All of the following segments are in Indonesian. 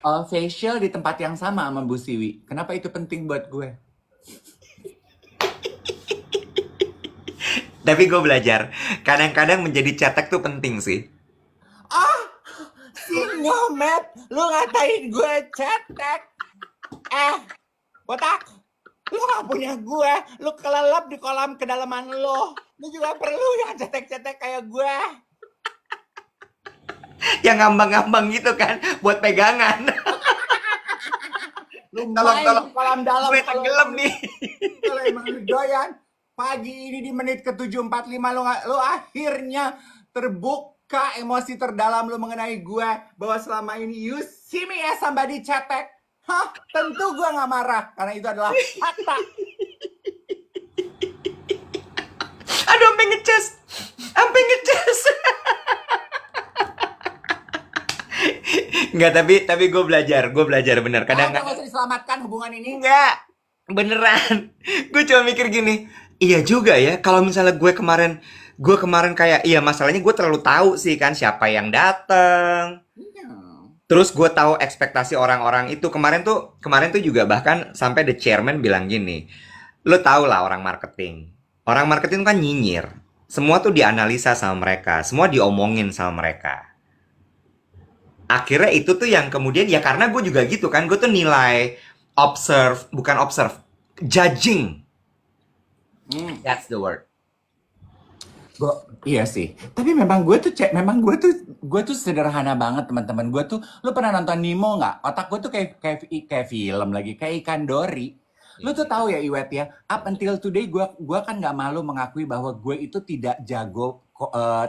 Facial di tempat yang sama sama Bu Siwi. Kenapa itu penting buat gue? Tapi gue belajar, kadang-kadang menjadi cetek tuh penting sih. Ah, si Nyomet, lu ngatain gue cetek. Eh, botak, lu gak punya gue. Lu kelelep di kolam kedalaman lu. Lu juga perlu yang cetek-cetek kayak gue. Yang ngambang-ngambang gitu kan, buat pegangan. Lu Tolong, main tolong. di kolam dalam Gue kalau tenggelam emang nih. kalau emang lu doyan. Pagi ini di menit ke-7:45 lu akhirnya terbuka emosi terdalam lu mengenai gue bahwa selama ini you see me as somebody cetek. Hah, tentu gue nggak marah karena itu adalah fakta. Aduh, sampai ngecas. Sampai ngecas. Enggak, tapi gue belajar bener. Ah, udah Kadang-kadang gak usah diselamatkan hubungan ini. enggak, beneran. Gue cuma mikir gini, iya juga ya. Kalau misalnya gue kemarin kayak, iya masalahnya gue terlalu tahu sih kan siapa yang datang. Iya. Terus gue tahu ekspektasi orang-orang itu kemarin tuh juga bahkan sampai the chairman bilang gini, lo tau lah orang marketing. Orang marketing kan nyinyir. Semua tuh dianalisa sama mereka, semua diomongin sama mereka. Akhirnya itu tuh yang kemudian ya karena gue juga gitu kan, gue tuh nilai bukan observe, judging. Hmm. That's the word. Iya sih. Tapi memang gue tuh sederhana banget teman-teman. Gue tuh, lu pernah nonton Nemo nggak? Otak gue tuh kayak film lagi, kayak ikan dori. Lu tuh tahu ya Iwet ya, up until today gue kan nggak malu mengakui bahwa gue itu tidak jago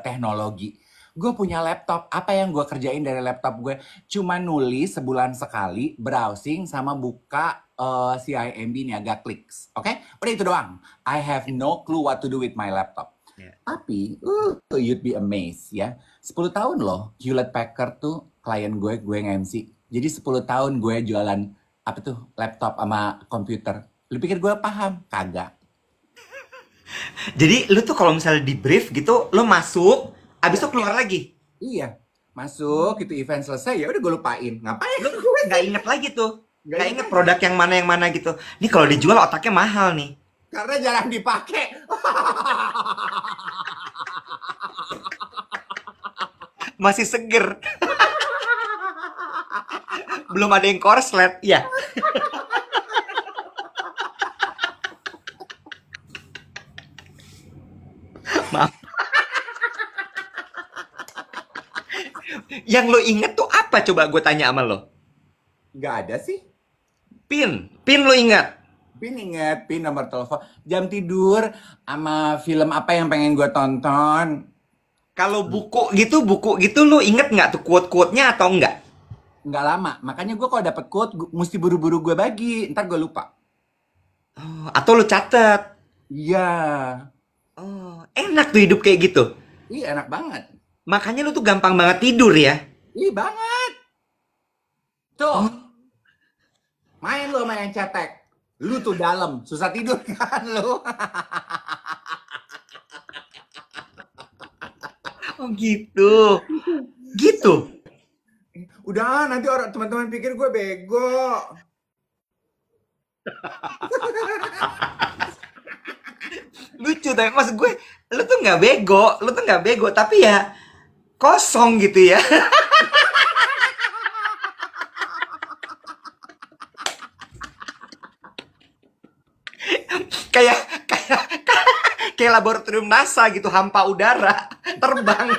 teknologi. Gue punya laptop, apa yang gue kerjain dari laptop gue? Cuma nulis sebulan sekali, browsing sama buka CIMB Niaga Clicks. Oke? Udah itu doang. I have no clue what to do with my laptop. Ya. Tapi, you'd be amazed ya. 10 tahun loh, Hewlett Packard tuh klien gue nge-MC. Jadi 10 tahun gue jualan apa tuh laptop sama komputer. Lu pikir gue paham? Kagak. Jadi lu tuh kalau misalnya di brief gitu, lu masuk, abis Iya, itu keluar lagi. iya. Masuk, itu event selesai, ya udah gue lupain. Ngapain Lu gue nggak sih? inget lagi tuh, Gak nggak inget inget lagi. produk yang mana gitu. Ini kalau dijual otaknya mahal nih. Karena jarang dipakai. Masih seger. Belum ada yang korslet. Ya, maaf. Yang lo inget tuh apa coba gue tanya sama lo? Gak ada sih. Pin lo ingat? Pin inget, pin nomor telepon. Jam tidur sama film apa yang pengen gue tonton. Kalau buku gitu lo inget nggak tuh quote-quote-nya atau enggak? Nggak lama. Makanya gue kalau dapet quote, mesti buru-buru gue bagi. Ntar gue lupa. Oh, atau lo catet? Iya. Oh, enak tuh hidup kayak gitu. Ih, enak banget. Makanya lo tuh gampang banget tidur ya. Ih, banget. Tuh, Oh, main lu sama yang cetek. Lu tuh dalam, susah tidur kan lu. oh gitu. Gitu. Udah, nanti orang teman-teman pikir gue bego. Lucu tapi maksud gue, lu tuh nggak bego, tapi ya kosong gitu ya. kayak kayak kayak laboratorium NASA gitu, hampa udara terbang.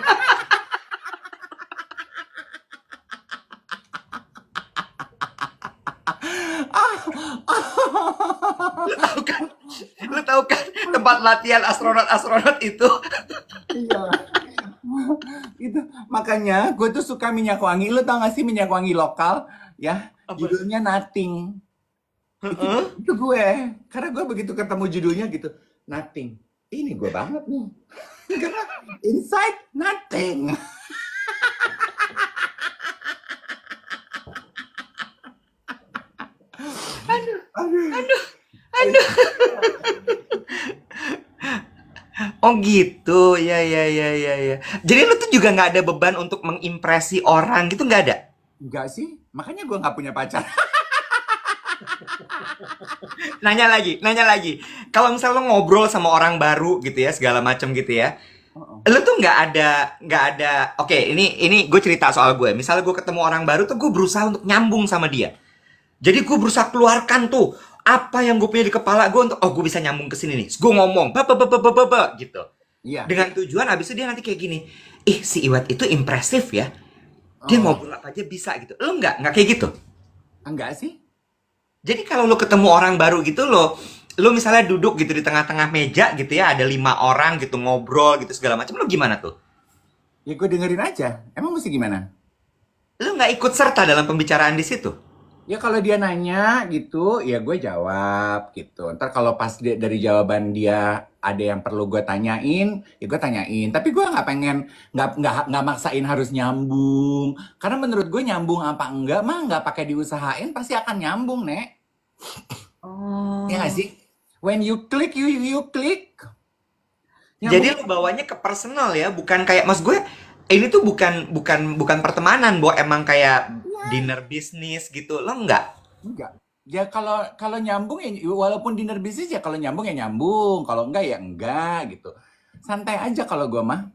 lu tahu kan lu tahu kan tempat latihan astronot itu. Iya. Itu makanya gue tuh suka minyak wangi. Lu tau gak sih minyak wangi lokal ya? Apa? Judulnya Nothing. Heeh. Itu gue. Karena gue begitu ketemu judulnya gitu, Nothing. Ini gue banget nih. Karena inside nothing. Aduh. Aduh. Oh gitu, ya ya ya ya ya. Jadi lu tuh juga nggak ada beban untuk mengimpresi orang gitu, nggak ada? Enggak sih. Makanya gue nggak punya pacar. Nanya lagi, nanya lagi. Kalau misalnya lo ngobrol sama orang baru gitu ya, segala macem gitu ya, Heeh. lu tuh nggak ada. Oke, ini gue cerita soal gue. Misalnya gue ketemu orang baru tuh gue berusaha untuk nyambung sama dia. Jadi gue berusaha keluarkan tuh apa yang gue punya di kepala gue untuk, oh gue bisa nyambung ke sini nih. Gue ngomong gitu. Iya. Dengan tujuan abis itu dia nanti kayak gini. Ih, si Iwet itu impresif ya. Dia Oh, ngobrol apa aja bisa gitu. Lo nggak kayak gitu. enggak sih? Jadi kalau lo ketemu orang baru gitu, lo misalnya duduk gitu di tengah-tengah meja gitu ya, ada 5 orang gitu ngobrol gitu segala macam, lo gimana tuh? Ya gue dengerin aja. Emang mesti gimana? Lo nggak ikut serta dalam pembicaraan di situ? Ya kalau dia nanya gitu, ya gue jawab gitu. Ntar kalau pas dari jawaban dia ada yang perlu gue tanyain, ya gue tanyain. Tapi gue nggak pengen, nggak maksain harus nyambung. Karena menurut gue nyambung apa enggak mah nggak pakai diusahain pasti akan nyambung, Nek. Ya nggak Oh. sih? When you click, you click. Jadi Nyambung lo bawanya ke personal ya, bukan kayak, mas gue, ini tuh bukan pertemanan, Bo, emang kayak ya dinner bisnis gitu, lo nggak? enggak. Ya kalau kalau nyambung ya walaupun dinner bisnis ya kalau nyambung ya nyambung, kalau enggak ya enggak gitu. Santai aja kalau gue mah.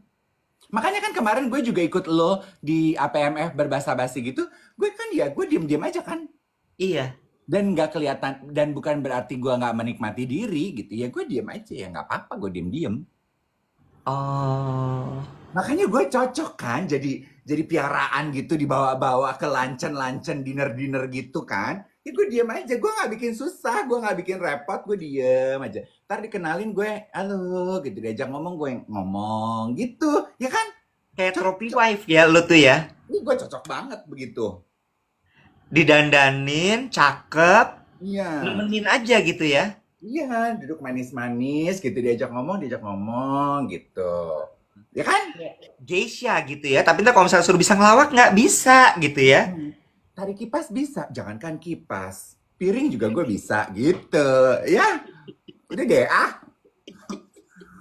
Makanya kan kemarin gue juga ikut lo di APMF berbahasa basi gitu. Gue kan ya gue diem-diem aja kan. Iya. Dan nggak kelihatan dan bukan berarti gue nggak menikmati diri gitu. Ya gue diem aja ya nggak apa-apa gue diem-diem. Oh. Makanya gue cocok kan jadi piaraan gitu dibawa-bawa ke luncheon dinner gitu kan. Ya gue diem aja, gue nggak bikin susah, gue nggak bikin repot, gue diem aja. Ntar dikenalin gue, halo gitu diajak ngomong gue ngomong gitu, ya kan? Kayak trophy Cocok. wife ya lo tuh ya. Ini gue cocok banget begitu. Didandanin, cakep, Iya, nemenin aja gitu ya. iya, duduk manis-manis gitu diajak ngomong gitu. Ya kan? Geisha gitu ya. Tapi ntar kalau misalnya suruh bisa ngelawak nggak bisa gitu ya. Hmm. Tarik kipas bisa, jangankan kipas. Piring juga gue bisa gitu. Ya, udah deh ah.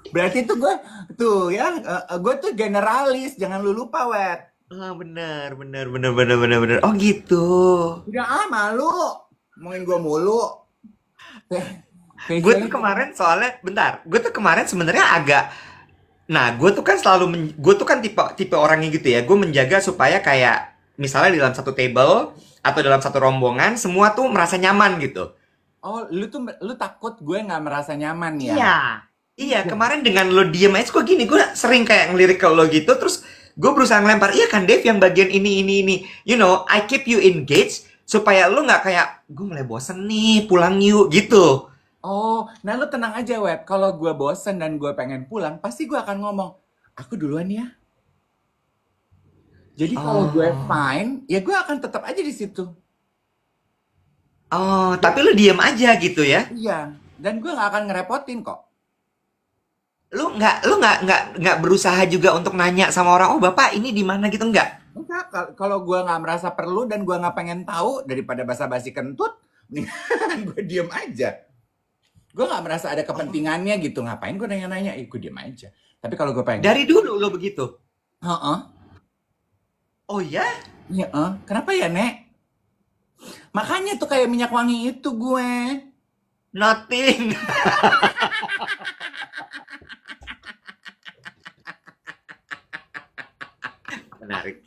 Berarti tuh gue tuh ya, gue tuh generalis, jangan lu lupa, Wet. Ah, bener, bener, bener, bener, bener, bener. Oh gitu. Udah ah malu, ngomongin gue mulu. Gue tuh Facialnya kemarin soalnya, bentar. Gue tuh kemarin sebenarnya agak. Nah, gue tuh kan gue tuh kan tipe tipe orangnya gitu ya. Gue menjaga supaya kayak misalnya di dalam satu table atau dalam satu rombongan semua tuh merasa nyaman gitu. oh, lu takut gue nggak merasa nyaman ya? Iya. Iya, Enggak. kemarin dengan lo diem aja kok gini, gue sering kayak ngelirik ke lo gitu, terus gue berusaha ngelempar, iya kan Dave yang bagian ini. You know, I keep you engaged, supaya lo nggak kayak, gue mulai bosen nih, pulang yuk, gitu. Oh, nah lu tenang aja, Wet. Kalau gue bosen dan gue pengen pulang, pasti gue akan ngomong, aku duluan ya. Jadi kalau gue Oh, fine, ya gue akan tetap aja di situ. oh, tapi lo diem aja gitu ya. Iya, dan gue nggak akan ngerepotin kok. Lo nggak berusaha juga untuk nanya sama orang, oh bapak ini di mana gitu nggak? Enggak, kalau gue nggak merasa perlu dan gue nggak pengen tahu daripada basa-basi kentut, mendingan gue diem aja. Gue nggak merasa ada Oh, kepentingannya gitu. Ngapain gue nanya-nanya? Gue diem aja. Tapi kalau gue pengen, dari dulu lo begitu. heeh, Oh ya? iya, kenapa ya, Nek? Makanya tuh kayak minyak wangi itu gue. Nothing. Menarik.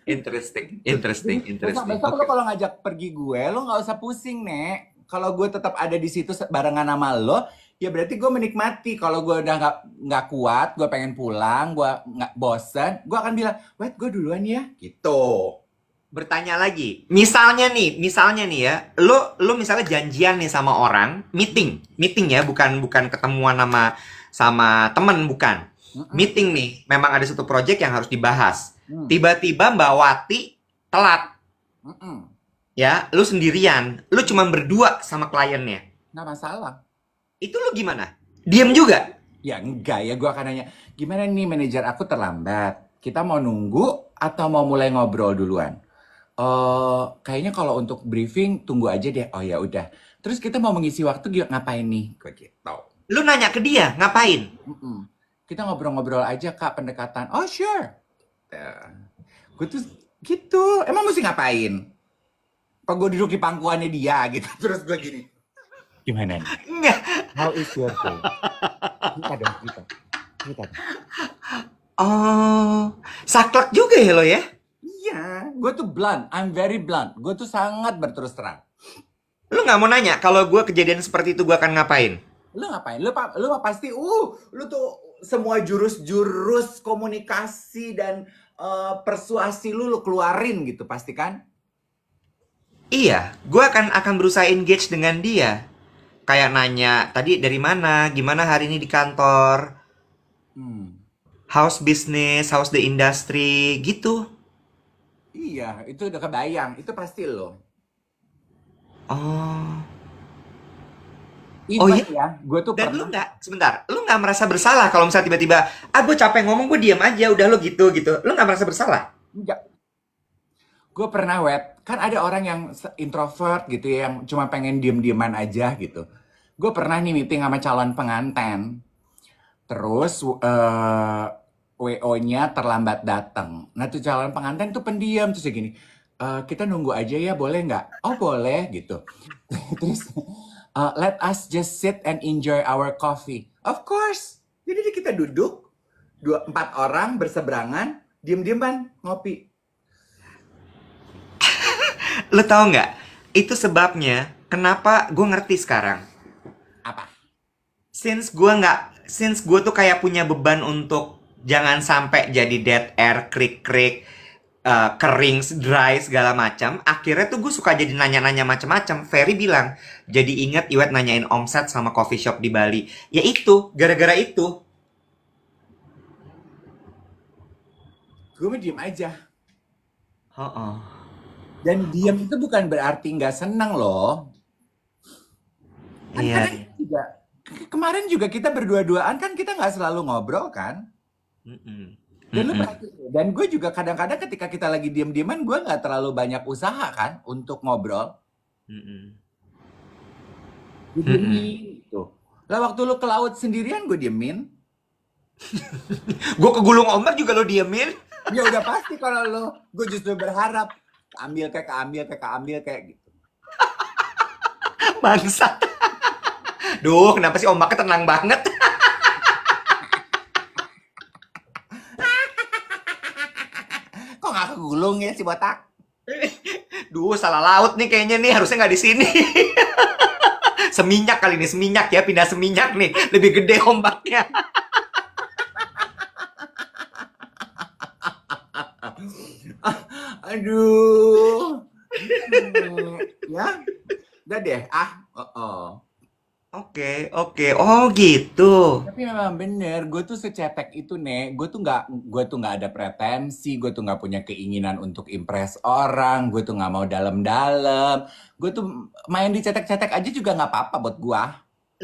Interesting, Jadi interesting, interesting. besok-besok lo Oke. kalau ngajak pergi gue, lo nggak usah pusing, Nek. Kalau gue tetap ada di situ barengan sama lo, ya berarti gue menikmati. Kalau gue udah nggak kuat, gue pengen pulang, gue nggak bosen, gue akan bilang, wait, gue duluan ya, gitu. Bertanya lagi. Misalnya nih ya, lo misalnya janjian nih sama orang, meeting ya, bukan ketemuan sama sama temen, bukan. Mm-mm, Meeting nih, memang ada satu project yang harus dibahas. mm, Tiba-tiba Mbak Wati telat, mm-mm. ya, lo sendirian, lo cuma berdua sama kliennya. Nggak masalah. Itu lo gimana? Diem juga? Ya enggak ya, gue akan nanya, gimana nih manajer aku terlambat? Kita mau nunggu atau mau mulai ngobrol duluan? Kayaknya kalau untuk briefing tunggu aja deh. Oh ya udah. Terus kita mau mengisi waktu ngapain nih? Gue gitu. Lo nanya ke dia, ngapain? Mm-mm. Kita ngobrol-ngobrol aja Kak pendekatan. Oh sure. Gue tuh Gitu. Emang mesti ngapain? Kok gue duduk di pangkuannya dia gitu. Terus gue gini. Gimana nih? Enggak. How is your day? Cerita dong, cerita. Cerita dong. Oh, saklek juga ya lo ya? Iya, gue tuh blunt. I'm very blunt. Gue tuh sangat berterus terang. Lu nggak mau nanya kalau gue kejadian seperti itu gue akan ngapain? Lu ngapain? Lu pasti, lu tuh semua jurus-jurus komunikasi dan persuasi lu keluarin gitu, pasti kan? Iya, gue akan berusaha engage dengan dia. Kayak nanya, tadi dari mana? Gimana hari ini di kantor? Hmm. How's business? How's the industry? Gitu. Iya, itu udah kebayang. Itu pasti lo. Oh, oh Even iya. ya, gue tuh Dan lu pernah. nggak, sebentar, lu nggak merasa bersalah kalau misalnya tiba-tiba, ah gue capek ngomong, gue diam aja, udah lo gitu gitu. Lu nggak merasa bersalah? Enggak. Gue pernah kan ada orang yang introvert gitu ya, yang cuma pengen diem-dieman aja gitu. Gue pernah nih meeting sama calon pengantin. Terus WO-nya terlambat datang. Nah tuh calon pengantin tuh pendiam. Terus ya gini, kita nunggu aja ya boleh nggak? Oh boleh gitu. Terus let us just sit and enjoy our coffee. Of course. Jadi kita duduk, empat orang berseberangan, diem-dieman ngopi. Lu tahu nggak? Itu sebabnya kenapa gue ngerti sekarang. Apa? Since gue tuh kayak punya beban untuk jangan sampai jadi dead air, krik-krik, kering, dry segala macam. Akhirnya tuh gue suka jadi nanya-nanya macam-macam. Ferry bilang, jadi inget Iwet nanyain omset sama coffee shop di Bali. Ya itu, gara-gara itu. Gue mah diem aja. Oh, oh. Dan diem itu bukan berarti nggak seneng loh. Kan Iya, kadang iya. juga, kemarin juga kita berdua-duaan kan kita nggak selalu ngobrol kan. Mm-mm. Dan lu Mm-mm. perhatiin, dan gue juga kadang-kadang ketika kita lagi diem-dieman, gue nggak terlalu banyak usaha kan untuk ngobrol. Mm-mm. Gue Mm-mm. diemin gitu. Lah waktu lu ke laut sendirian, gue diemin. Gue kegulung ombak juga lo diemin. Ya udah pasti kalau lu, gue justru berharap keambil kayak gitu. Bangsat. Duh, kenapa sih ombaknya tenang banget? Kok nggak kegulung ya si botak? Duh, salah laut nih kayaknya nih. Harusnya nggak di sini. Seminyak kali ini, seminyak ya. Pindah seminyak nih. Lebih gede ombaknya. Aduh. Ya, udah deh. Oh. Oke, oke. Oh, gitu. Tapi memang bener, gue tuh secetek itu, Nek. Gue tuh nggak ada pretensi, gue tuh nggak punya keinginan untuk impress orang, gue tuh nggak mau dalam-dalam. Gue tuh main di cetek-cetek aja juga nggak apa-apa buat gue.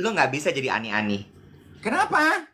Lo nggak bisa jadi ani-ani. Kenapa?